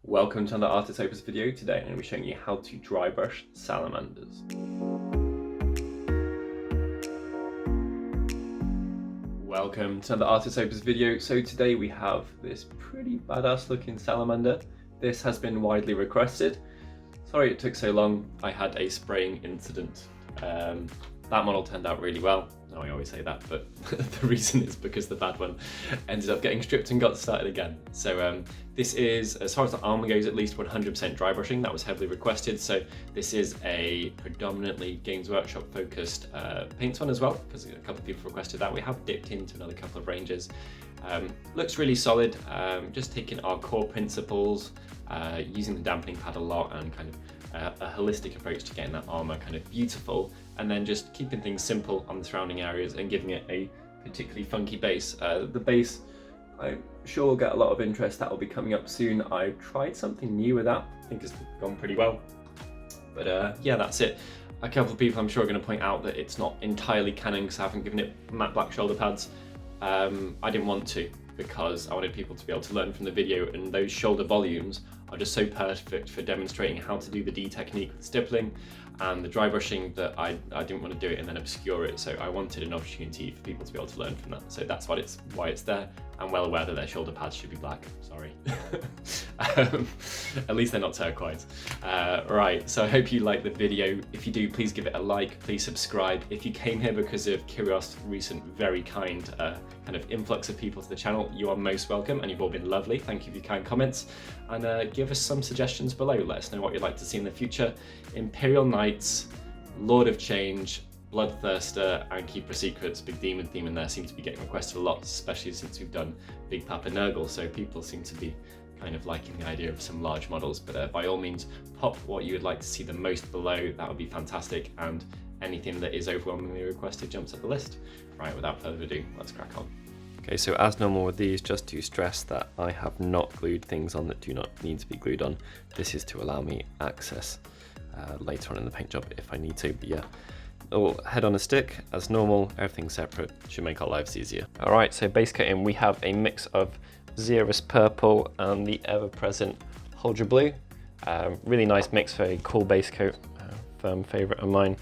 Welcome to another Artis Opus video. Today I'm going to be showing you how to dry brush salamanders. Welcome to another Artis Opus video. So today we have this pretty badass looking salamander. This has been widely requested. Sorry it took so long, I had a spraying incident. That model turned out really well. No, I always say that, but the reason is because the bad one ended up getting stripped and got started again. So this is, as far as the armor goes, at least 100% dry brushing. That was heavily requested. So this is a predominantly Games Workshop focused paint one as well, because a couple of people requested that. We have dipped into another couple of ranges. Looks really solid. Just taking our core principles, using the dampening pad a lot, and kind of a holistic approach to getting that armor kind of beautiful, and then just keeping things simple on the surrounding areas and giving it a particularly funky base. The base, I'm sure will get a lot of interest. That will be coming up soon. I've tried something new with that. I think it's gone pretty well. But yeah, that's it. A couple of people I'm sure are going to point out that it's not entirely canon because I haven't given it matte black shoulder pads. I didn't want to, because I wanted people to be able to learn from the video, and those shoulder volumes are just so perfect for demonstrating how to do the D technique with stippling and the dry brushing that I didn't want to do it and then obscure it. So I wanted an opportunity for people to be able to learn from that. So that's why it's there. I'm well aware that their shoulder pads should be black, sorry. At least they're not turquoise. Right, so I hope you liked the video. If you do, please give it a like, please subscribe. If you came here because of XEREUS' recent very kind kind of influx of people to the channel, you are most welcome, and you've all been lovely. Thank you for your kind comments, and give us some suggestions below. Let us know what you'd like to see in the future. Imperial Knights, Lord of Change, Bloodthirster, and Keeper Secrets, big demon theme in there, seem to be getting requested a lot, especially since we've done Big Papa Nurgle, so people seem to be kind of liking the idea of some large models. But by all means, pop what you would like to see the most below. That would be fantastic, and anything that is overwhelmingly requested jumps up the list. Right, without further ado, let's crack on. Okay, so as normal with these, just to stress that I have not glued things on that do not need to be glued on. This is to allow me access later on in the paint job if I need to, but yeah. All head on a stick, as normal, everything separate, should make our lives easier. All right, so base coating, we have a mix of XEREUS purple and the ever-present HULDRA blue. Really nice mix, very cool base coat, firm favorite of mine.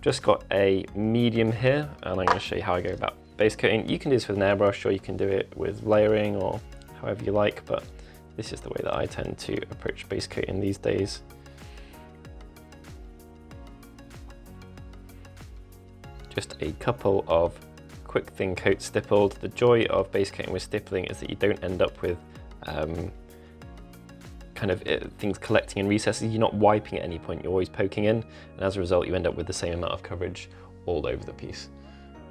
Just got a medium here, and I'm gonna show you how I go about base coating. You can do this with an airbrush, or you can do it with layering, or however you like, but this is the way that I tend to approach base coating these days. Just a couple of quick thin coats stippled. The joy of base coating with stippling is that you don't end up with things collecting in recesses. You're not wiping at any point, you're always poking in, and as a result you end up with the same amount of coverage all over the piece.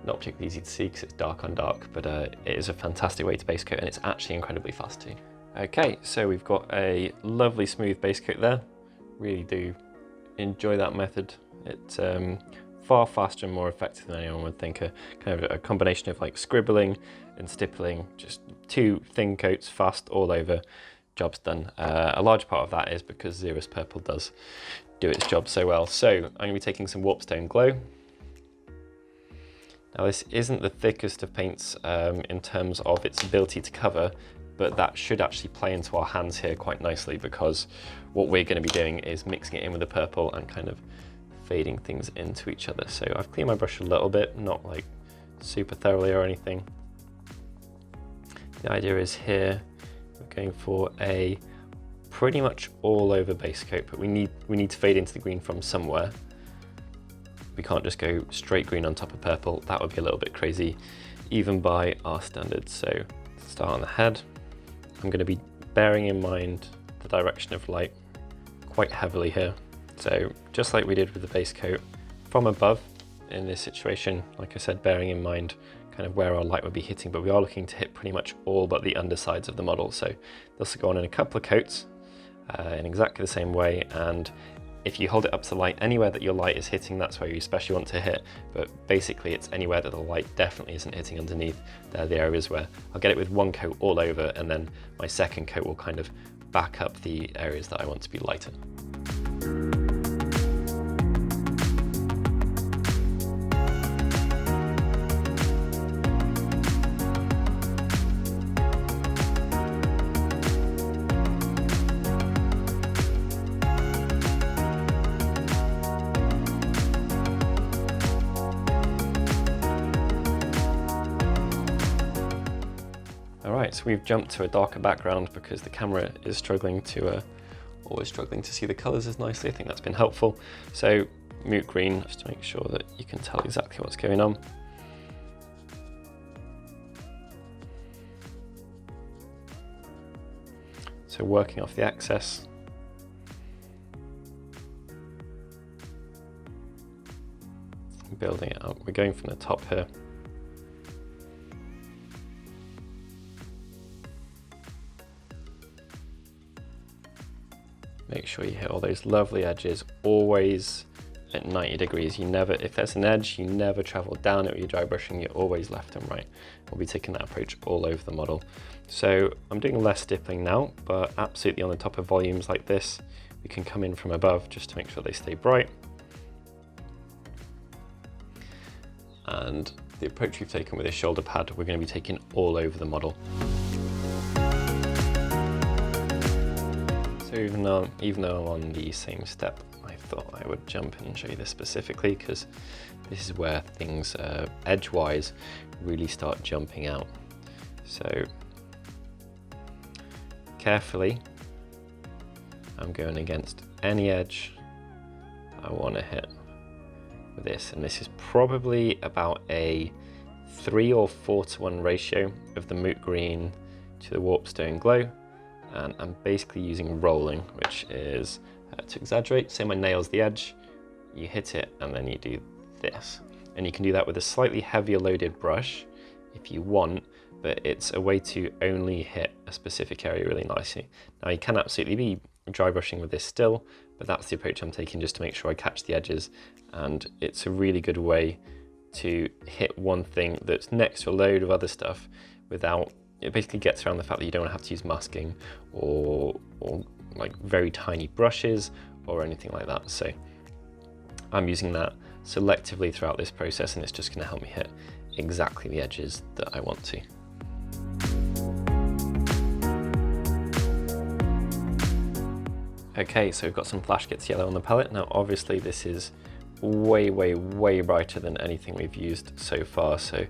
Not particularly easy to see because it's dark on dark, but it is a fantastic way to base coat, and it's actually incredibly fast too. Okay, so we've got a lovely smooth base coat there. Really do enjoy that method. It's far faster and more effective than anyone would think. Kind of a combination of like scribbling and stippling, just two thin coats, fast all over, job's done. A large part of that is because XEREUS purple does do its job so well. So I'm going to be taking some WARPSTONE Glow. Now this isn't the thickest of paints in terms of its ability to cover, but that should actually play into our hands here quite nicely, because what we're going to be doing is mixing it in with the purple and kind of fading things into each other. So I've cleaned my brush a little bit, not like super thoroughly or anything. The idea is here we're going for a pretty much all over base coat, but we need to fade into the green from somewhere. We can't just go straight green on top of purple. That would be a little bit crazy, even by our standards. So start on the head. I'm going to be bearing in mind the direction of light quite heavily here. So just like we did with the base coat, from above in this situation, like I said, bearing in mind kind of where our light would be hitting, but we are looking to hit pretty much all but the undersides of the model. So this will go on in a couple of coats in exactly the same way, and if you hold it up to the light, anywhere that your light is hitting, that's where you especially want to hit, but basically it's anywhere that the light definitely isn't hitting underneath. They're the areas where I'll get it with one coat all over, and then my second coat will kind of back up the areas that I want to be lighter. So we've jumped to a darker background because the camera is always struggling to see the colours as nicely. I think that's been helpful. So MOOT green, just to make sure that you can tell exactly what's going on. So working off the excess. Building it up. We're going from the top here. Make sure you hit all those lovely edges, always at 90 degrees. You never, if there's an edge, you never travel down it with your dry brushing, you're always left and right. We'll be taking that approach all over the model. So I'm doing less stippling now, but absolutely on the top of volumes like this, we can come in from above just to make sure they stay bright. And the approach we've taken with this shoulder pad, we're going to be taking all over the model. So even though I'm on the same step, I thought I would jump in and show you this specifically because this is where things edge-wise really start jumping out. So carefully, I'm going against any edge I want to hit with this, and this is probably about a 3 or 4 to 1 ratio of the MOOT green to the WARPSTONE glow. And I'm basically using rolling, which is to exaggerate. Say my nail's the edge, you hit it and then you do this. And you can do that with a slightly heavier loaded brush if you want, but it's a way to only hit a specific area really nicely. Now you can absolutely be dry brushing with this still, but that's the approach I'm taking just to make sure I catch the edges. And it's a really good way to hit one thing that's next to a load of other stuff without, it basically gets around the fact that you don't have to use masking or like very tiny brushes or anything like that. So I'm using that selectively throughout this process, and it's just going to help me hit exactly the edges that I want to. Okay, so we've got some Flash Gets Yellow on the palette. Now obviously this is way brighter than anything we've used so far, so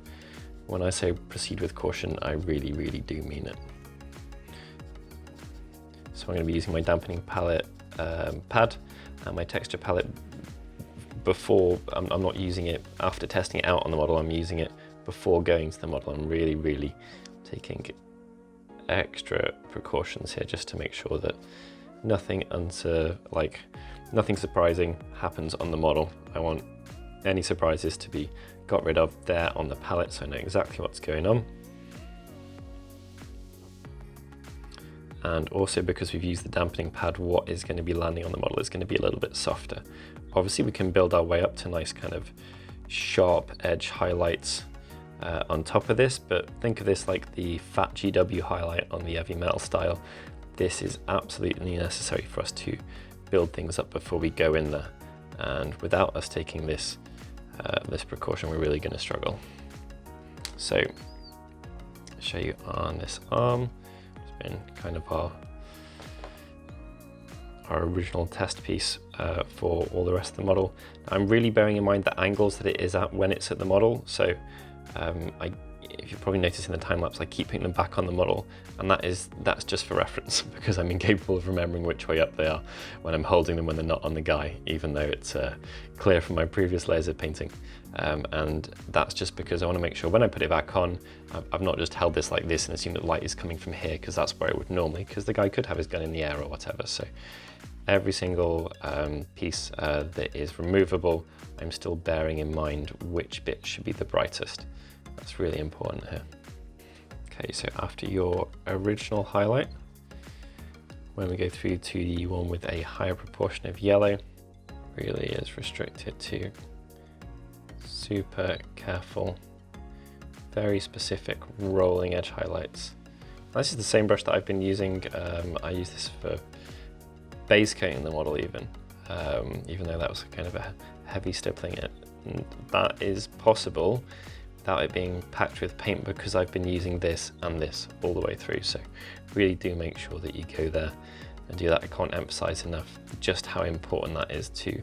when I say proceed with caution, I really do mean it. So I'm going to be using my dampening palette pad and my texture palette before. I'm not using it after testing it out on the model, I'm using it before going to the model. I'm really taking extra precautions here just to make sure that nothing surprising happens on the model. I want any surprises to be got rid of there on the palette, so I know exactly what's going on. And also because we've used the dampening pad, what is going to be landing on the model is going to be a little bit softer. Obviously we can build our way up to nice kind of sharp edge highlights on top of this, but think of this like the fat GW highlight on the heavy metal style. This is absolutely necessary for us to build things up before we go in there, and without us taking this this precaution, we're really going to struggle. So I'll show you on this arm. It's been kind of our original test piece for all the rest of the model. I'm really bearing in mind the angles that it is at when it's at the model. So if you probably noticed in the time lapse, I keep putting them back on the model, and that's just for reference because I'm incapable of remembering which way up they are when I'm holding them when they're not on the guy, even though it's clear from my previous layers of painting. And that's just because I want to make sure when I put it back on, I've not just held this like this and assumed that light is coming from here, because that's where it would normally, because the guy could have his gun in the air or whatever. So every single piece that is removable, I'm still bearing in mind which bit should be the brightest. That's really important here. Okay, so after your original highlight, when we go through to the one with a higher proportion of yellow, really is restricted to super careful, very specific rolling edge highlights. This is the same brush that I've been using. I use this for base coating the model even though that was kind of a heavy stippling it. And that is possible without it being packed with paint because I've been using this and this all the way through. So really do make sure that you go there and do that. I can't emphasize enough just how important that is to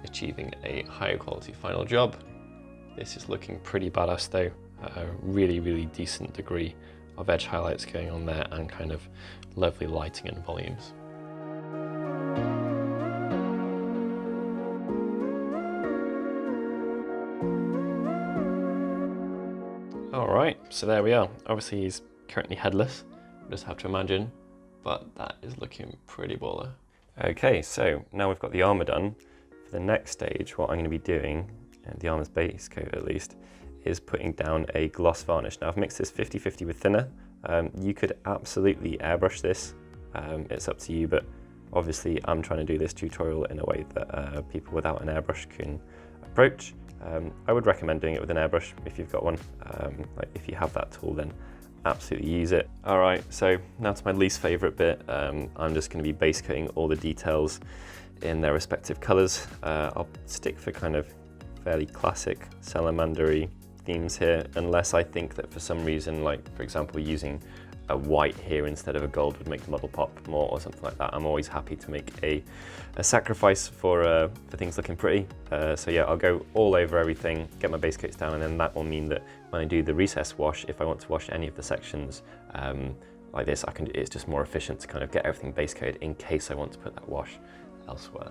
achieving a higher quality final job. This is looking pretty badass though, a really decent degree of edge highlights going on there and kind of lovely lighting and volumes. Alright, so there we are. Obviously he's currently headless, just have to imagine, but that is looking pretty baller. Okay, so now we've got the armour done. For the next stage, what I'm going to be doing, the armour's base coat at least, is putting down a gloss varnish. Now I've mixed this 50-50 with thinner. You could absolutely airbrush this, it's up to you, but obviously I'm trying to do this tutorial in a way that people without an airbrush can approach. I would recommend doing it with an airbrush if you've got one. Like if you have that tool, then absolutely use it. All right, so now to my least favorite bit. I'm just going to be base coating all the details in their respective colors. I'll stick for kind of fairly classic salamander-y themes here, unless I think that for some reason, like for example using a white here instead of a gold would make the model pop more or something like that. I'm always happy to make a sacrifice for things looking pretty. So yeah, I'll go all over everything, get my base coats down, and then that will mean that when I do the recess wash, if I want to wash any of the sections like this, it's just more efficient to kind of get everything base coated in case I want to put that wash elsewhere.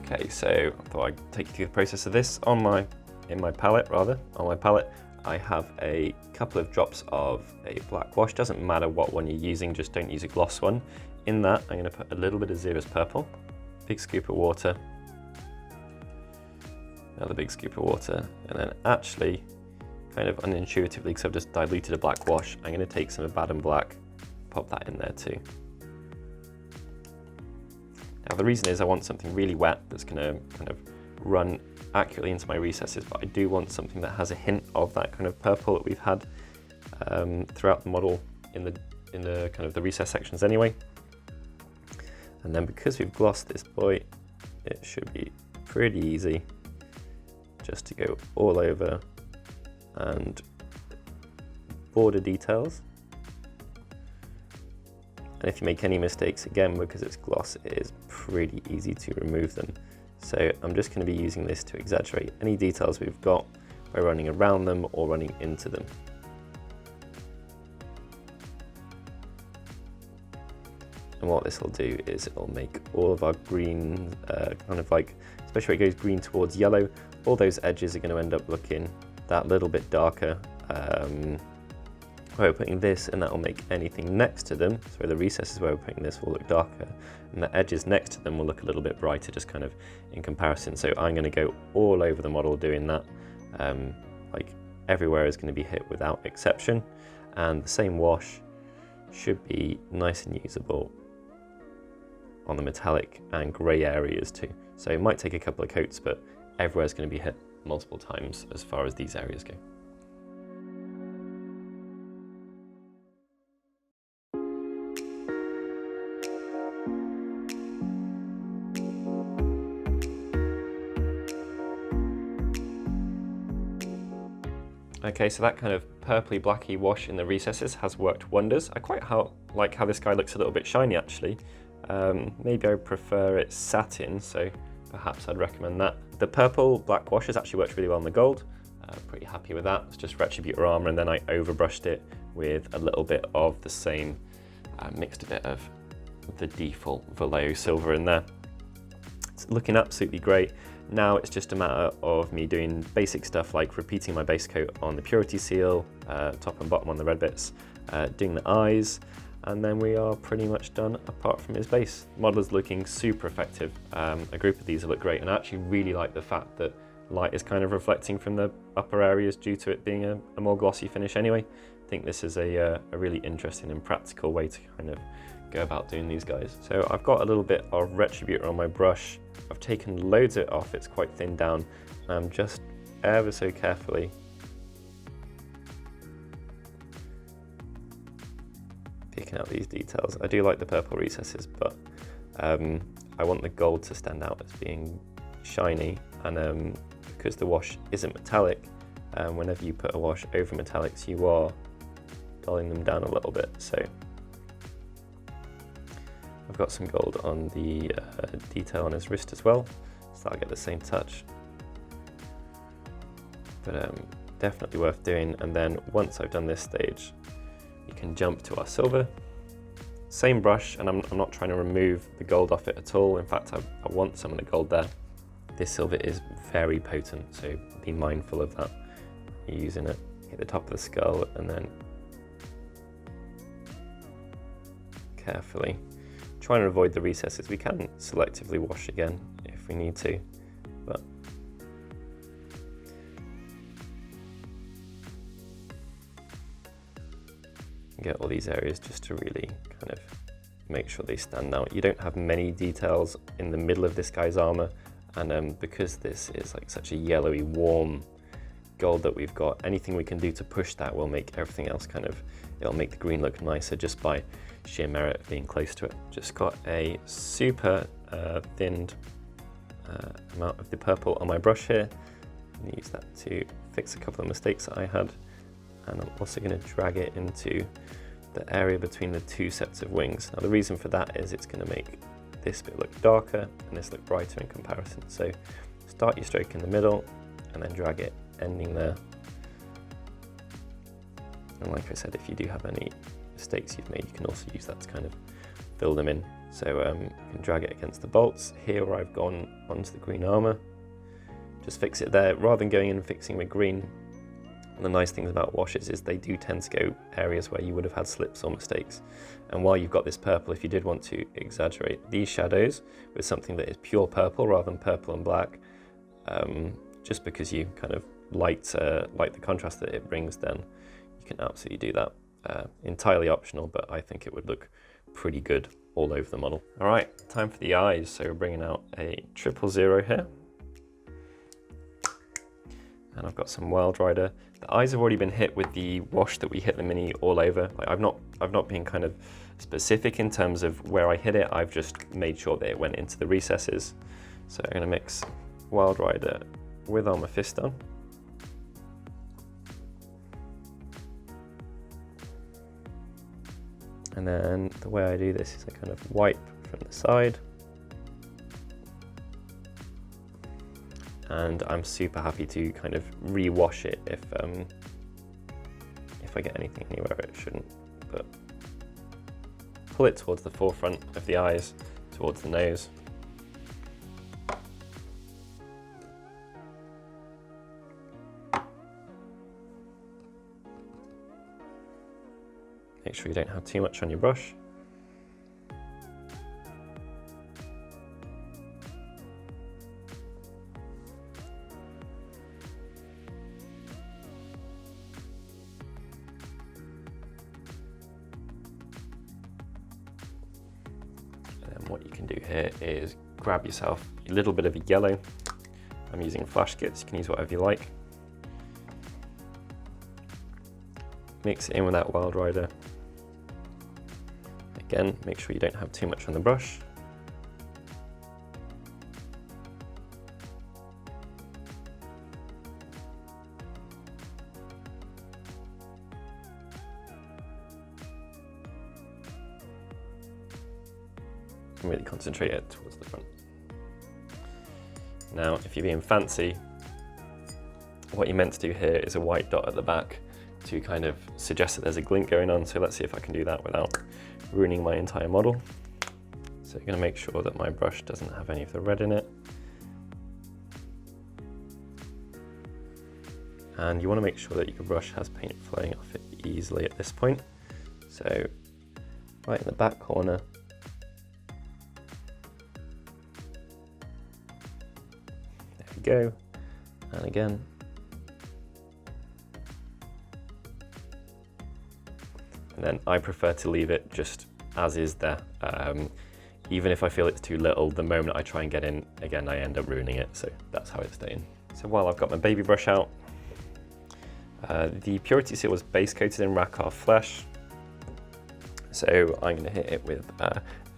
Okay, so I thought I'd take you through the process of this. On my palette, I have a couple of drops of a black wash. Doesn't matter what one you're using, just don't use a gloss one. In that, I'm going to put a little bit of XEREUS purple, big scoop of water, another big scoop of water, and then actually, kind of unintuitively, because I've just diluted a black wash, I'm going to take some ABADDON black, pop that in there too. Now the reason is I want something really wet that's going to kind of run accurately into my recesses, but I do want something that has a hint of that kind of purple that we've had throughout the model in the kind of the recess sections anyway. And then because we've glossed this boy, it should be pretty easy just to go all over and border details. And if you make any mistakes, again, because it's gloss, it is pretty easy to remove them. So I'm just going to be using this to exaggerate any details we've got by running around them or running into them. And what this will do is it'll make all of our green, kind of like, especially when it goes green towards yellow, all those edges are going to end up looking that little bit darker. Where we're putting this, and that will make anything next to them, so the recesses where we're putting this will look darker, and the edges next to them will look a little bit brighter, just kind of in comparison. So I'm going to go all over the model doing that. Like everywhere is going to be hit without exception, and the same wash should be nice and usable on the metallic and grey areas too. So it might take a couple of coats, but everywhere is going to be hit multiple times as far as these areas go. Okay, so that kind of purpley blacky wash in the recesses has worked wonders. I quite like how this guy looks a little bit shiny actually. Maybe I prefer it satin, so perhaps I'd recommend that. The purple black wash has actually worked really well on the gold. Pretty happy with that. It's just RETRIBUTOR armour, and then I overbrushed it with a little bit of the same, mixed a bit of the default Vallejo silver in there. It's looking absolutely great. Now it's just a matter of me doing basic stuff like repeating my base coat on the purity seal, top and bottom on the red bits, doing the eyes, and then we are pretty much done apart from his base. The model is looking super effective. A group of these look great, and I actually really like the fact that light is kind of reflecting from the upper areas due to it being a more glossy finish anyway. I think this is a really interesting and practical way to kind of go about doing these guys. So I've got a little bit of Retributor on my brush. I've taken loads of it off, it's quite thinned down, and I'm just ever so carefully picking out these details. I do like the purple recesses, but I want the gold to stand out as being shiny, and because the wash isn't metallic, whenever you put a wash over metallics, you are dulling them down a little bit. So I've got some gold on the detail on his wrist as well, so I'll get the same touch. But definitely worth doing. And then once I've done this stage, you can jump to our silver. Same brush, and I'm not trying to remove the gold off it at all. In fact, I want some of the gold there. This silver is very potent, so be mindful of that. You're using it, hit the top of the skull, and then carefully trying to avoid the recesses. We can selectively wash again if we need to, but get all these areas just to really kind of make sure they stand out. You don't have many details in the middle of this guy's armor, and because this is like such a yellowy, warm gold that we've got, anything we can do to push that will make everything else kind of, it'll make the green look nicer just by sheer merit of being close to it. Just got a super thinned amount of the purple on my brush here. I'm going to use that to fix a couple of mistakes that I had, and I'm also going to drag it into the area between the two sets of wings. Now the reason for that is it's going to make this bit look darker and this look brighter in comparison. So start your stroke in the middle and then drag it ending there. And like I said, if you do have any mistakes you've made, you can also use that to kind of fill them in. So you can drag it against the bolts here where I've gone onto the green armor. Just fix it there rather than going in and fixing with green. And the nice things about washes is they do tend to go areas where you would have had slips or mistakes. And while you've got this purple, if you did want to exaggerate these shadows with something that is pure purple rather than purple and black, just because you kind of like the contrast that it brings, then you can absolutely do that. Entirely optional, but I think it would look pretty good all over the model. All right, time for the eyes. So we're bringing out a 000 here. And I've got some Wild Rider. The eyes have already been hit with the wash that we hit the mini all over. Like I've not been kind of specific in terms of where I hit it. I've just made sure that it went into the recesses. So I'm going to mix Wild Rider with our MEPHISTON. And then the way I do this is I kind of wipe from the side. And I'm super happy to kind of re-wash it if I get anything anywhere it shouldn't. But pull it towards the forefront of the eyes, towards the nose. Make sure you don't have too much on your brush. What you can do here is grab yourself a little bit of a yellow. I'm using flash kits, you can use whatever you like. Mix it in with that Wild Rider. Again, make sure you don't have too much on the brush. And really concentrate it towards the front. Now, if you're being fancy, what you're meant to do here is a white dot at the back to kind of suggest that there's a glint going on. So let's see if I can do that without ruining my entire model. So you're going to make sure that my brush doesn't have any of the red in it. And you want to make sure that your brush has paint flowing off it easily at this point. So right in the back corner, there we go. and again. And then I prefer to leave it just as is there. Even if I feel it's too little, the moment I try and get in, again, I end up ruining it. So that's how it's staying. So while I've got my baby brush out, the Purity Seal was base coated in Rakarth Flesh. So I'm gonna hit it with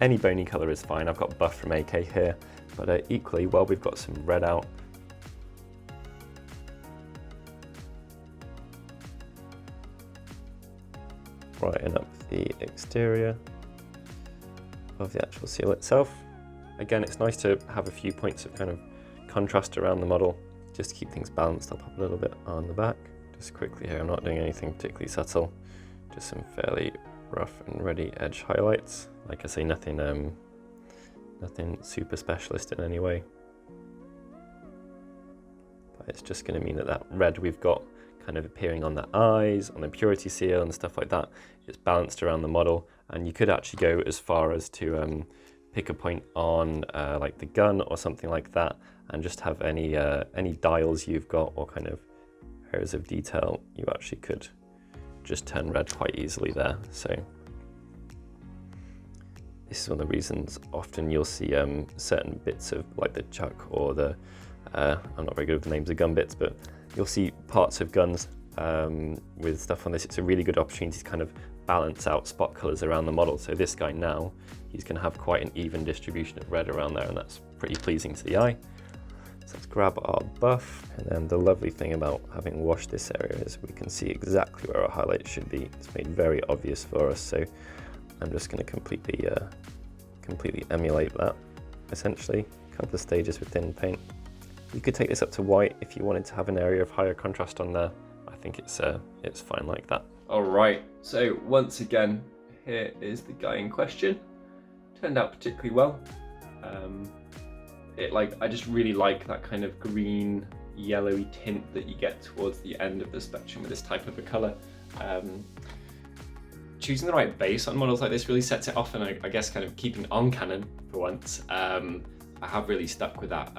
any bony color is fine. I've got Buff from AK here, but equally, while we've got some red out, brighten up the exterior of the actual seal itself. Again, it's nice to have a few points of kind of contrast around the model, just to keep things balanced. I'll pop a little bit on the back. Just quickly here, I'm not doing anything particularly subtle, just some fairly rough and ready edge highlights. Like I say, nothing super specialist in any way. But it's just going to mean that that red we've got kind of appearing on the eyes, on the Purity Seal and stuff like that, it's balanced around the model. And you could actually go as far as to pick a point on like the gun or something like that, and just have any dials you've got or kind of areas of detail you actually could just turn red quite easily there. So this is one of the reasons often you'll see certain bits of like the chuck or the I'm not very good with the names of gun bits, but you'll see parts of guns with stuff on this. It's a really good opportunity to kind of balance out spot colors around the model. So this guy now, he's going to have quite an even distribution of red around there, and that's pretty pleasing to the eye. So let's grab our buff, and then the lovely thing about having washed this area is we can see exactly where our highlights should be. It's made very obvious for us, so I'm just going to completely emulate that, essentially. A couple of stages with thin paint. You could take this up to white if you wanted to have an area of higher contrast on there. I think it's fine like that. All right, so once again, here is the guy in question. Turned out particularly well. I just really like that kind of green, yellowy tint that you get towards the end of the spectrum with this type of a color. Choosing the right base on models like this really sets it off, and I guess kind of keeping on canon for once. I have really stuck with that.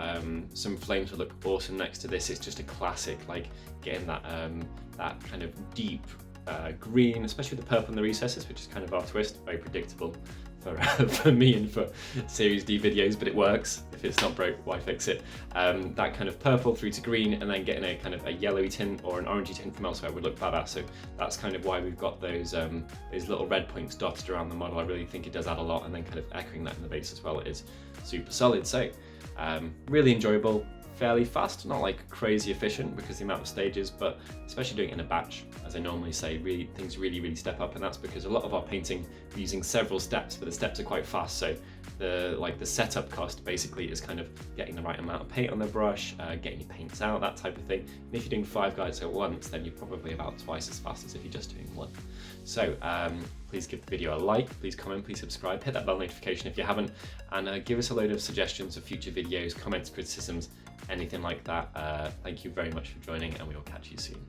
Some flames will look awesome next to this. It's just a classic, like getting that that kind of deep green, especially with the purple in the recesses, which is kind of our twist. Very predictable for me and for Series D videos, but it works. If it's not broke, why fix it? That kind of purple through to green, and then getting a kind of a yellowy tint or an orangey tint from elsewhere would look badass. So that's kind of why we've got those little red points dotted around the model. I really think it does add a lot, and then kind of echoing that in the base as well, it is super solid. So really enjoyable, fairly fast, not like crazy efficient because the amount of stages, but especially doing it in a batch, as I normally say, things really step up, and that's because a lot of our painting we're using several steps, but the steps are quite fast. So the setup cost basically is kind of getting the right amount of paint on the brush, getting your paints out, that type of thing. And if you're doing 5 guides at once, then you're probably about twice as fast as if you're just doing one. So please give the video a like, please comment, please subscribe, hit that bell notification if you haven't, and give us a load of suggestions of future videos, comments, criticisms, anything like that. Thank you very much for joining, and we will catch you soon.